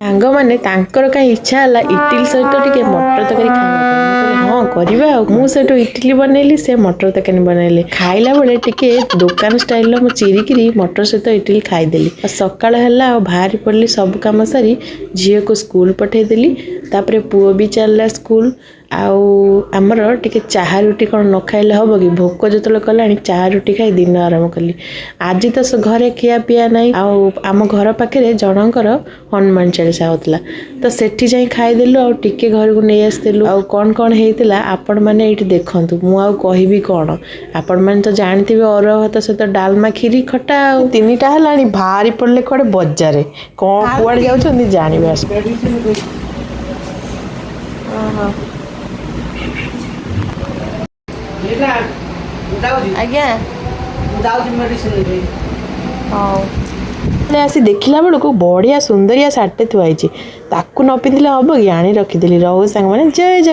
ସାଙ୍ଗ ମାନେ ତାଙ୍କର କାହିଁ ଇଚ୍ଛା ହେଲା ଇଟିଲି ସହିତ ଟିକେ ମଟର ତରକାରୀ ଖାଇବା ପାଇଁ। ମୁଁ କହିଲି ହଁ କରିବା ଆଉ। ମୁଁ ସେଠୁ ଇଟିଲି ବନେଇଲି, ସେ ମଟର ତରକାରୀ ବନେଇଲି। ଖାଇଲା ବେଳେ ଟିକେ ଦୋକାନ ଷ୍ଟାଇଲର ମୁଁ ଚିରିକିରି ମଟର ସହିତ ଇଟିଲି ଖାଇଦେଲି। ଆଉ ସକାଳ ହେଲା ଆଉ ବାହାରି ପଡ଼ିଲି ସବୁ କାମ ସାରି ଝିଅକୁ ସ୍କୁଲ ପଠେଇଦେଲି। ତାପରେ ପୁଅ ବି ଚାଲିଲା ସ୍କୁଲ। ଆଉ ଆମର ଟିକେ ଚାହା ରୁଟି କ'ଣ ନ ଖାଇଲେ ହେବ କି? ଭୋକ ଯେତେବେଳେ କଲାଣି ଚାହା ରୁଟି ଖାଇ ଦିନ ଆରମ୍ଭ କଲି। ଆଜି ତ ଘରେ ଖିଆ ପିଆ ନାହିଁ। ଆଉ ଆମ ଘର ପାଖରେ ଜଣଙ୍କର ହନୁମାନ ଚାଳିଶା ହେଉଥିଲା, ତ ସେଠି ଯାଇ ଖାଇଦେଲୁ। ଆଉ ଟିକେ ଘରକୁ ନେଇ ଆସିଥିଲୁ। ଆଉ କ'ଣ କ'ଣ ହେଇଥିଲା ଆପଣମାନେ ଏଇଠି ଦେଖନ୍ତୁ। ମୁଁ ଆଉ କହିବି କ'ଣ, ଆପଣମାନେ ତ ଜାଣିଥିବେ ଅରୁଆ ଭାତ ସହିତ ଡାଲମା, ଖିରି, ଖଟା। ଆଉ 3ଟା ହେଲାଣି ବାହାରି ପଡ଼ିଲେ କୁଆଡ଼େ ବଜାରରେ। କ'ଣ କୁଆଡ଼େ ଯାଉଛନ୍ତି ଜାଣିବେ ଆସ। ଆଜ୍ଞା ହଉ। ଆସି ଦେଖିଲା ବେଳକୁ ବଢ଼ିଆ ସୁନ୍ଦରିଆ ଶାଢ଼ୀଟେ ଥୁଆ ହେଇଛି। ତାକୁ ନ ପିନ୍ଧିଲେ ହେବ କି? ଆଣି ରଖିଦେଲି। ରହୁ ସାଙ୍ଗମାନେ, ଜୟ ଜୟ।